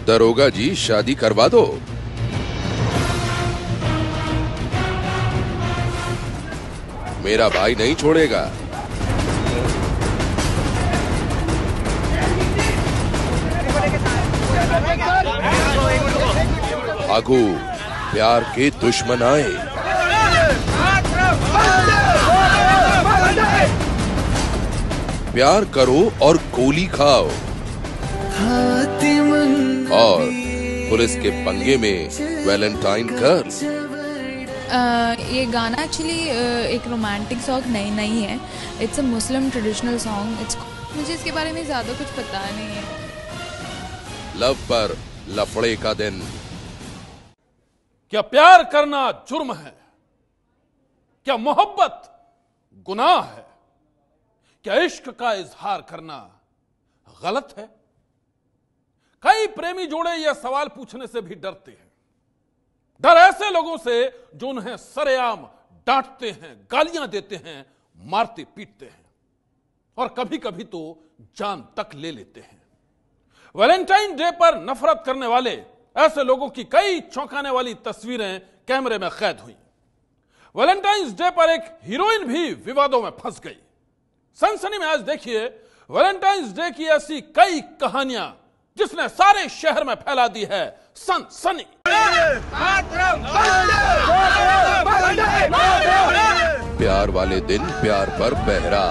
दरोगा जी शादी करवा दो। मेरा भाई नहीं छोड़ेगा। भागो, प्यार के दुश्मन आए। प्यार करो और गोली खाओ। और पुलिस के पंगे में वैलेंटाइन गर्ल। ये गाना एक्चुअली एक रोमांटिक सॉन्ग नहीं है। It's a Muslim traditional song. मुझे इसके बारे में ज्यादा कुछ पता नहीं है। लव पर लफड़े का दिन। क्या प्यार करना जुर्म है? क्या मोहब्बत गुनाह है? क्या इश्क का इजहार करना गलत है? कई प्रेमी जोड़े यह सवाल पूछने से भी डरते हैं। डर ऐसे लोगों से जो उन्हें सरेआम डांटते हैं, गालियां देते हैं, मारते पीटते हैं और कभी कभी तो जान तक ले लेते हैं। वैलेंटाइन डे पर नफरत करने वाले ऐसे लोगों की कई चौंकाने वाली तस्वीरें कैमरे में कैद हुई। वैलेंटाइंस डे पर एक हीरोइन भी विवादों में फंस गई। सनसनी में आज देखिए वैलेंटाइंस डे की ऐसी कई कहानियां जिसने सारे शहर में फैला दी है सनसनी। प्यार वाले दिन प्यार पर पहरा।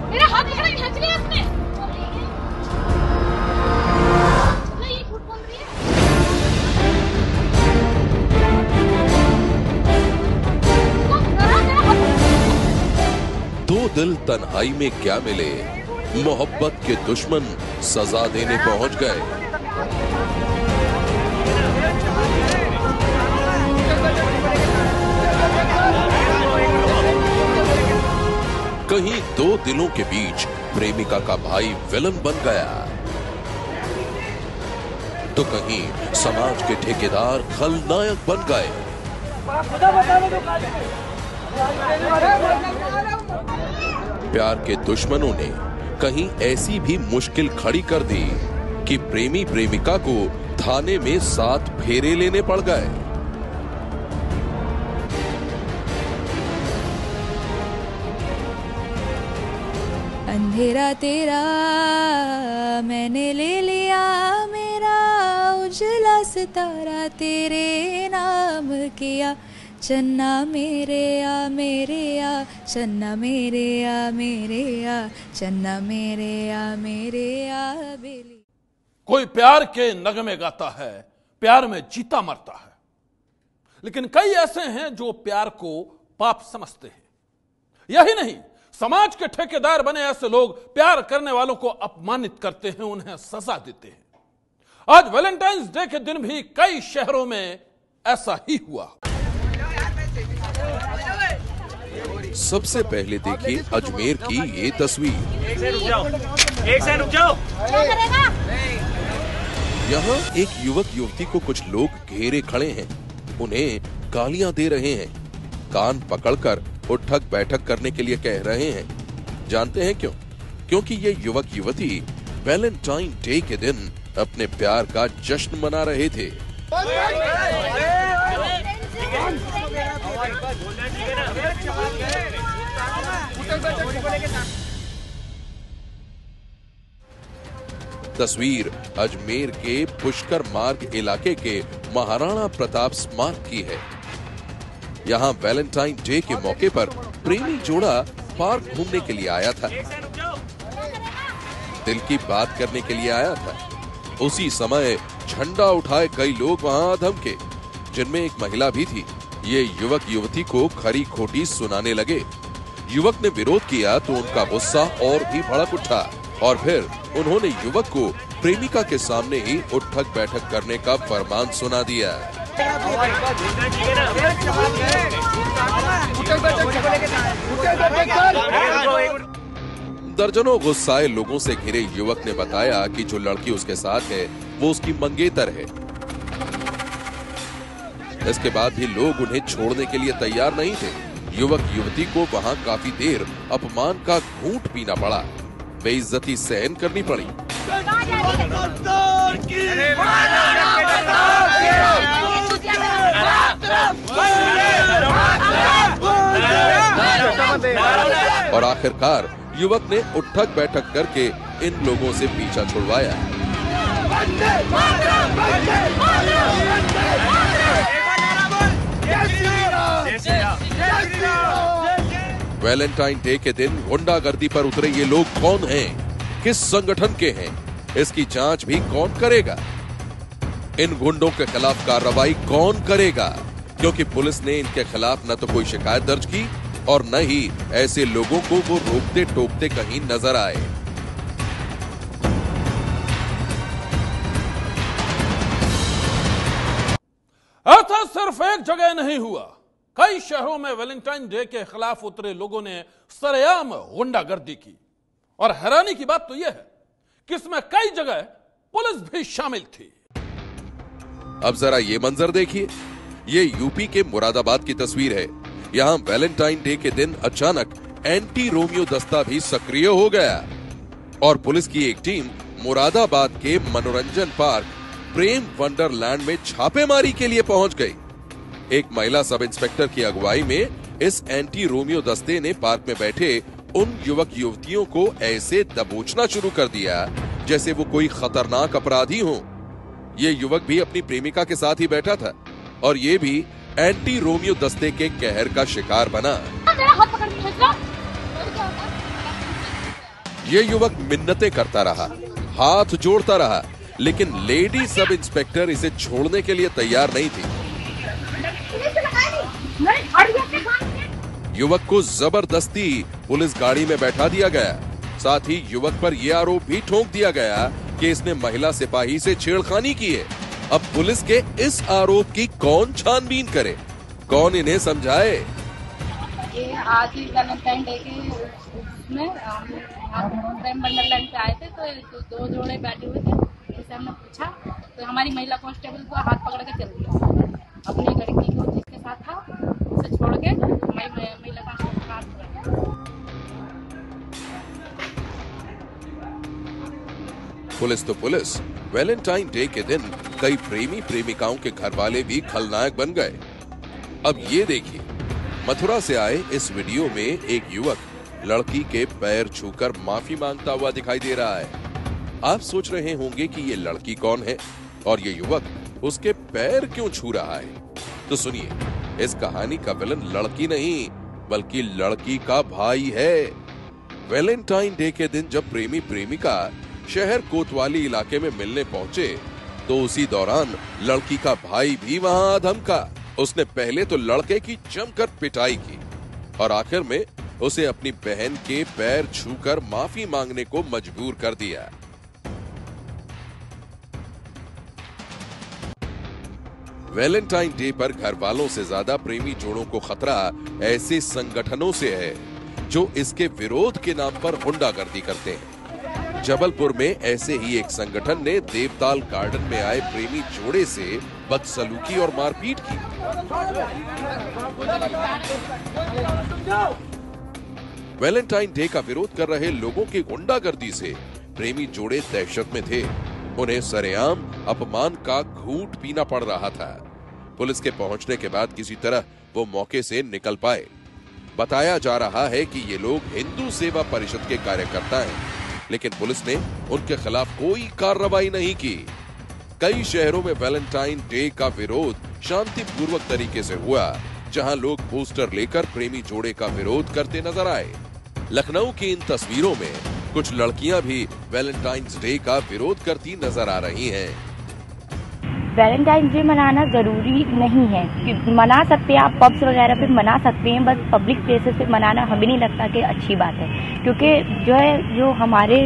मेरा हाथ पकड़ा, खींच लिया इसने। ये झूठ बोल रही है। 2 दिल तन्हाई में क्या मिले, मोहब्बत के दुश्मन सजा देने पहुंच गए। कहीं 2 दिलों के बीच प्रेमिका का भाई विलन बन गया, तो कहीं समाज के ठेकेदार खलनायक बन गए। प्यार के दुश्मनों ने कहीं ऐसी भी मुश्किल खड़ी कर दी कि प्रेमी प्रेमिका को थाने में 7 फेरे लेने पड़ गए। अंधेरा तेरा मैंने ले लिया, मेरा उजला सितारा तेरे नाम किया। चन्ना मेरे आ, चन्ना मेरे आ, चन्ना मेरे आ बेली। कोई प्यार के नगमे गाता है, प्यार में जीता मरता है, लेकिन कई ऐसे हैं जो प्यार को पाप समझते हैं। यही नहीं, समाज के ठेकेदार बने ऐसे लोग प्यार करने वालों को अपमानित करते हैं, उन्हें सजा देते हैं। आज वैलेंटाइंस डे के दिन भी कई शहरों में ऐसा ही हुआ। सबसे पहले देखिए अजमेर की ये तस्वीर। एक से रुक जाओ। यहाँ एक युवक युवती को कुछ लोग घेरे खड़े हैं, उन्हें गालियां दे रहे हैं, कान पकड़कर उठक बैठक करने के लिए कह रहे हैं। जानते हैं क्यों? क्योंकि ये युवक युवती वैलेंटाइन डे के दिन अपने प्यार का जश्न मना रहे थे। तस्वीर अजमेर के पुष्कर मार्ग इलाके के महाराणा प्रताप स्मारक की है। यहाँ वैलेंटाइन डे के मौके पर प्रेमी जोड़ा पार्क घूमने के लिए आया था, दिल की बात करने के लिए आया था। उसी समय झंडा उठाए कई लोग वहां धमके, जिनमें एक महिला भी थी। ये युवक युवती को खरी खोटी सुनाने लगे। युवक ने विरोध किया तो उनका गुस्सा और भी भड़क उठा और फिर उन्होंने युवक को प्रेमिका के सामने ही उठक बैठक करने का फरमान सुना दिया। दर्जनों गुस्साए लोगों से घिरे युवक ने बताया कि जो लड़की उसके साथ है वो उसकी मंगेतर है। इसके बाद भी लोग उन्हें छोड़ने के लिए तैयार नहीं थे। युवक युवती को वहां काफी देर अपमान का घूंट पीना पड़ा। बेइज्जती सहन करनी पड़ी। और आखिरकार युवक ने उठक बैठक करके इन लोगों से पीछा छुड़वाया। वैलेंटाइन डे के दिन गुंडागर्दी पर उतरे ये लोग कौन हैं? किस संगठन के हैं? इसकी जांच भी कौन करेगा? इन गुंडों के खिलाफ कार्रवाई कौन करेगा? क्योंकि पुलिस ने इनके खिलाफ न तो कोई शिकायत दर्ज की और न ही ऐसे लोगों को वो रोकते टोकते कहीं नजर आए। ऐसा सिर्फ एक जगह नहीं हुआ, कई शहरों में वैलेंटाइन डे के खिलाफ उतरे लोगों ने सरेआम गुंडागर्दी की। और हैरानी की बात तो यह है कि इसमें कई जगह पुलिस भी शामिल थी। अब जरा ये मंजर देखिए, ये यूपी के मुरादाबाद की तस्वीर है। यहां वैलेंटाइन डे के दिन अचानक एंटी रोमियो दस्ता भी सक्रिय हो गया और पुलिस की एक टीम मुरादाबाद के मनोरंजन पार्क प्रेम वंडरलैंड में छापेमारी के लिए पहुंच गई। एक महिला सब इंस्पेक्टर की अगुवाई में इस एंटी रोमियो दस्ते ने पार्क में बैठे उन युवक युवतियों को ऐसे दबोचना शुरू कर दिया जैसे वो कोई खतरनाक अपराधी हो। ये युवक भी अपनी प्रेमिका के साथ ही बैठा था और ये भी एंटी रोमियो दस्ते के कहर का शिकार बना। ये युवक मिन्नतें करता रहा, हाथ जोड़ता रहा, लेकिन लेडी सब इंस्पेक्टर इसे छोड़ने के लिए तैयार नहीं थी। युवक को जबरदस्ती पुलिस गाड़ी में बैठा दिया गया। साथ ही युवक पर यह आरोप भी ठोक दिया गया कि इसने महिला सिपाही से छेड़खानी की है। अब पुलिस के इस आरोप की कौन छानबीन करे, कौन इन्हें समझाए? ये आज ही वैलेंटाइन डे के उसमें प्रेम वंडरलैंड पे आए थे, तो दो जोड़े बैठे हुए थे। जैसे हमने पूछा तो हमारी महिला कांस्टेबल को हाथ पकड़ के चल दिया। अपनी लड़की को जिसके साथ था उसे छोड़ के हमारी महिला कांस्टेबल का हाथ पकड़ दिया। पुलिस तो पुलिस, वैलेंटाइन डे के दिन कई प्रेमी प्रेमिकाओं के घर वाले भी खलनायक बन गए। अब ये देखिए, मथुरा से आए इस वीडियो में एक युवक लड़की के पैर छूकर माफी मांगता हुआ दिखाई दे रहा है। आप सोच रहे होंगे कि ये लड़की कौन है और ये युवक उसके पैर क्यों छू रहा है? तो सुनिए, इस कहानी का विलन लड़की नहीं बल्कि लड़की का भाई है। वैलेंटाइन डे के दिन जब प्रेमी प्रेमिका शहर कोतवाली इलाके में मिलने पहुंचे तो उसी दौरान लड़की का भाई भी वहां धमका। उसने पहले तो लड़के की जमकर पिटाई की और आखिर में उसे अपनी बहन के पैर छूकर माफी मांगने को मजबूर कर दिया। वैलेंटाइन डे पर घर वालों से ज्यादा प्रेमी जोड़ों को खतरा ऐसे संगठनों से है जो इसके विरोध के नाम पर गुंडागर्दी करते हैं। जबलपुर में ऐसे ही एक संगठन ने देवताल गार्डन में आए प्रेमी जोड़े से बदसलूकी और मारपीट की। वैलेंटाइन डे का विरोध कर रहे लोगों की गुंडागर्दी से प्रेमी जोड़े दहशत में थे। उन्हें सरेआम अपमान का घूंट पीना पड़ रहा था। पुलिस के पहुंचने के बाद किसी तरह वो मौके से निकल पाए। बताया जा रहा है कि ये लोग हिंदू सेवा परिषद के कार्यकर्ता हैं, लेकिन पुलिस ने उनके खिलाफ कोई कार्रवाई नहीं की। कई शहरों में वैलेंटाइन डे का विरोध शांतिपूर्वक तरीके से हुआ, जहां लोग पोस्टर लेकर प्रेमी जोड़े का विरोध करते नजर आए। लखनऊ की इन तस्वीरों में कुछ लड़कियां भी वैलेंटाइंस डे का विरोध करती नजर आ रही हैं। वैलेंटाइन डे मनाना ज़रूरी नहीं है, मना सकते हैं आप, पब्स वगैरह पे मना सकते हैं, बस पब्लिक प्लेसेस पे मनाना हमें नहीं लगता कि अच्छी बात है। क्योंकि जो हमारे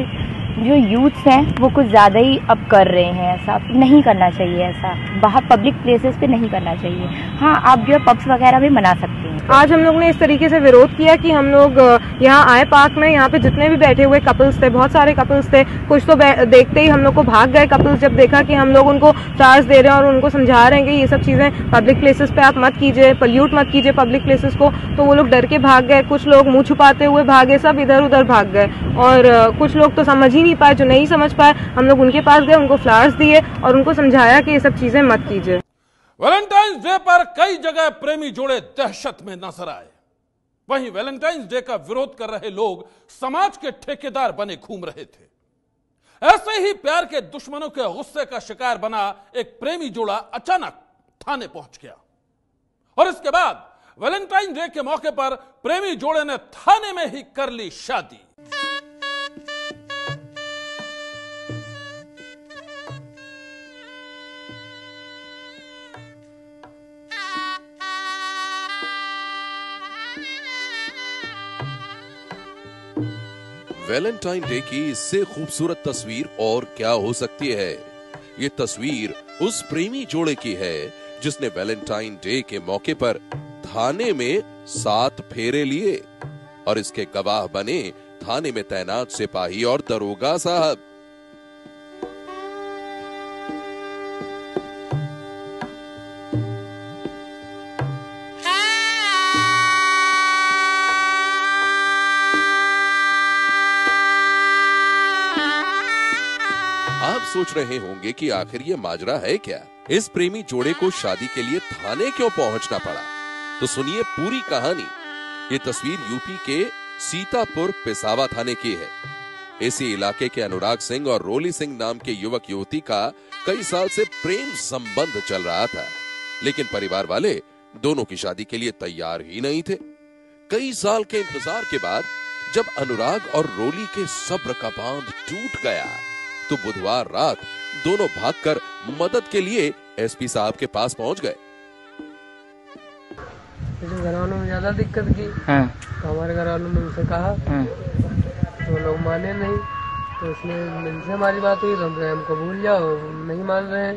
जो यूथ्स हैं वो कुछ ज़्यादा ही अब कर रहे हैं। ऐसा नहीं करना चाहिए, ऐसा बाहर पब्लिक प्लेसेस पे नहीं करना चाहिए। हाँ, आप जो है पब्स वगैरह भी मना सकते हैं। आज हम लोग ने इस तरीके से विरोध किया कि हम लोग यहाँ आए पार्क में, यहाँ पे जितने भी बैठे हुए कपल्स थे, बहुत सारे कपल्स थे, कुछ तो देखते ही हम लोग को भाग गए कपल्स, जब देखा कि हम लोग उनको फ्लावर्स दे रहे हैं और उनको समझा रहे हैं कि ये सब चीज़ें पब्लिक प्लेसेस पे आप मत कीजिए, पल्यूट मत कीजिए पब्लिक प्लेसेस को, तो वो लोग डर के भाग गए। कुछ लोग मुँह छुपाते हुए भागे, सब इधर उधर भाग गए और कुछ लोग तो समझ ही नहीं पाए, जो नहीं समझ पाए हम लोग उनके पास गए, उनको फ्लावर्स दिए और उनको समझाया कि ये सब चीज़ें मत कीजिए। वैलेंटाइंस डे पर कई जगह प्रेमी जोड़े दहशत में नजर आए। वहीं वैलेंटाइंस डे का विरोध कर रहे लोग समाज के ठेकेदार बने घूम रहे थे। ऐसे ही प्यार के दुश्मनों के गुस्से का शिकार बना एक प्रेमी जोड़ा अचानक थाने पहुंच गया और इसके बाद वैलेंटाइन डे के मौके पर प्रेमी जोड़े ने थाने में ही कर ली शादी। वैलेंटाइन डे की इससे खूबसूरत तस्वीर और क्या हो सकती है। ये तस्वीर उस प्रेमी जोड़े की है जिसने वैलेंटाइन डे के मौके पर थाने में 7 फेरे लिए और इसके गवाह बने थाने में तैनात सिपाही और दरोगा साहब। आप सोच रहे होंगे कि आखिर ये माजरा है क्या, इस प्रेमी जोड़े को शादी के लिए थाने क्यों पहुंचना पड़ा? तो सुनिए पूरी कहानी। ये तस्वीर यूपी के सीतापुर पिसावा थाने की है। इसी इलाके के अनुराग सिंह और रोली सिंह नाम के युवक युवती का कई साल से प्रेम संबंध चल रहा था, लेकिन परिवार वाले दोनों की शादी के लिए तैयार ही नहीं थे। कई साल के इंतजार के बाद जब अनुराग और रोली के सब्र का बांध टूट गया तो बुधवार रात दोनों भागकर मदद के लिए एसपी साहब के पास पहुंच गए। घर वालों में ज्यादा दिक्कत की, तो हमारे घर वालों ने उनसे कहा, तो लोग माने नहीं, तो उसने इनसे हमारी बात हुई तो हमको भूल जाओ, नहीं मान रहे हैं,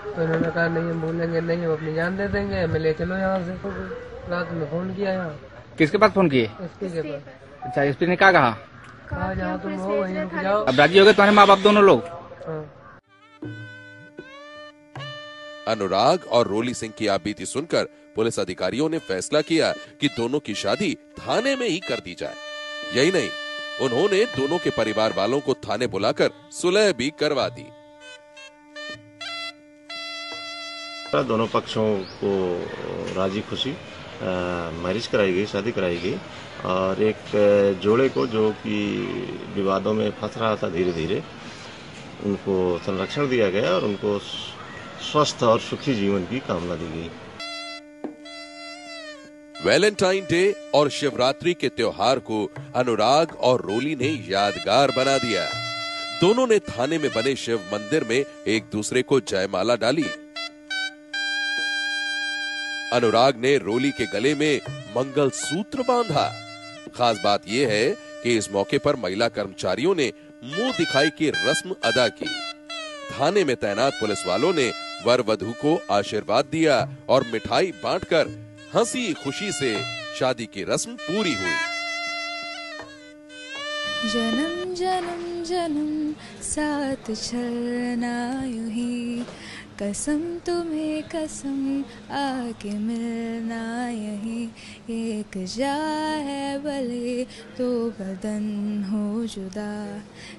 तो इन्होंने कहा नहीं हम भूलेंगे नहीं, हम अपनी जान दे देंगे, हमें ले चलो यहाँ से। रात में फोन किया यहाँ। किसके पास फोन किए? एसपी के पास। अच्छा, एसपी ने क्या कहा? जहाँ तुम हो वहीं रुक जाओ। अब राजी हो गए तुम्हारे माँ बाप दोनों लोग? अनुराग और रोली सिंह की आपबीती सुनकर पुलिस अधिकारियों ने फैसला किया कि दोनों की शादी थाने में ही कर दी जाए। यही नहीं, उन्होंने दोनों के परिवार वालों को थाने बुलाकर सुलह भी करवा दी। दोनों पक्षों को राजी खुशी मैरिज कराई गई, शादी कराई गई और एक जोड़े को जो कि विवादों में फंस रहा था धीरे धीरे उनको संरक्षण दिया गया और उनको स्वस्थ और सुखी जीवन की कामना दी गई। वैलेंटाइन डे और शिवरात्रि के त्योहार को अनुराग और रोली ने यादगार बना दिया। दोनों ने थाने में बने शिव मंदिर में एक दूसरे को जयमाला डाली। अनुराग ने रोली के गले में मंगल सूत्र बांधा। खास बात यह है कि इस मौके पर महिला कर्मचारियों ने मुंह दिखाई की रस्म अदा की। थाने में तैनात पुलिस वालों ने वर वधू को आशीर्वाद दिया और मिठाई बांटकर हंसी खुशी से शादी की रस्म पूरी हुई। जन्म जन्म जन्म साथ चलना यूं ही, कसम तुम्हें कसम आके मिलना यही, एक जा है भले तो बदन हो जुदा,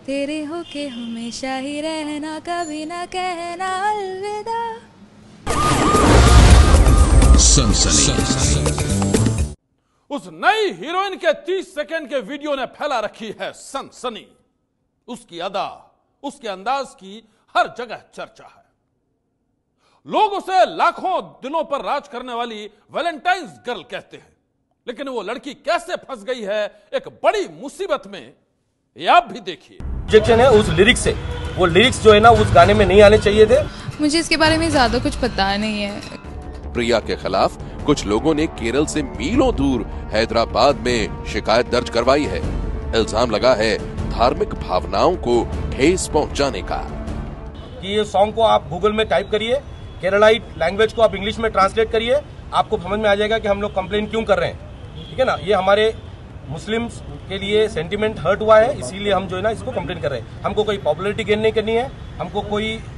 तेरे होके हमेशा ही रहना, कभी ना कहना अलविदा। उस नई हीरोइन के 30 सेकंड के वीडियो ने फैला रखी है सनसनी। उसकी अदा, उसके अंदाज की हर जगह चर्चा है। लोग उसे लाखों दिलों पर राज करने वाली वैलेंटाइंस गर्ल कहते हैं, लेकिन वो लड़की कैसे फंस गई है एक बड़ी मुसीबत में, ये आप भी देखिए। ऑब्जेक्शन है उस लिरिक्स से, वो लिरिक्स जो है ना उस गाने में नहीं आने चाहिए थे। मुझे इसके बारे में ज्यादा कुछ पता नहीं है। प्रिया के खिलाफ कुछ लोगों ने केरल से मीलों दूर हैदराबाद में शिकायत दर्ज करवाई है। इल्जाम लगा है धार्मिक भावनाओं को ठेस पहुंचाने का। कि ये सॉन्ग को आप गूगल में टाइप करिए, केरलाइट लैंग्वेज को आप इंग्लिश में ट्रांसलेट करिए आपको समझ में आ जाएगा कि हम लोग कंप्लेन क्यों कर रहे हैं। ठीक है ना, ये हमारे मुस्लिम्स के लिए सेंटिमेंट हर्ट हुआ है, इसीलिए हम जो है ना इसको कंप्लेन कर रहे हैं। हमको कोई पॉपुलैरिटी गेन नहीं करनी है, हमको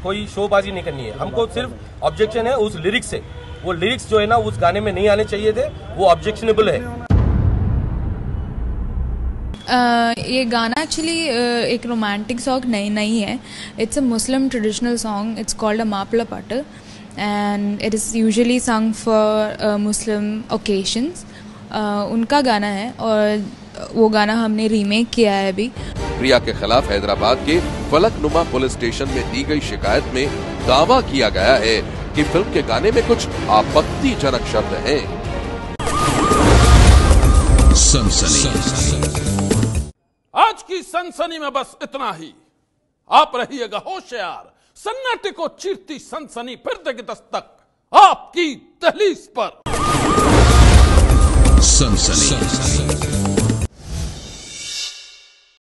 कोई शोबाजी नहीं करनी है, हमको सिर्फ ऑब्जेक्शन है उस लिरिक्स से। वो लिरिक्स जो है ना उस गाने में नहीं आने चाहिए थे, वो ऑब्जेक्शनेबल है। ये गाना एक्चुअली एक रोमांटिक सॉन्ग नहीं है। It's a Muslim traditional song. It's called a Mappila Pattu and it is usually song for Muslim occasions. उनका गाना है और वो गाना हमने रीमेक किया है अभी। प्रिया के खिलाफ हैदराबाद के फलकनुमा पुलिस स्टेशन में दी गई शिकायत में दावा किया गया है कि फिल्म के गाने में कुछ आपत्तिजनक शब्द हैं। आज की सनसनी में बस इतना ही। आप रहिएगा होशियार। सन्नाटे को चीरती सनसनी फिर देगी दस्तक आपकी दहलीज पर। सनसनी।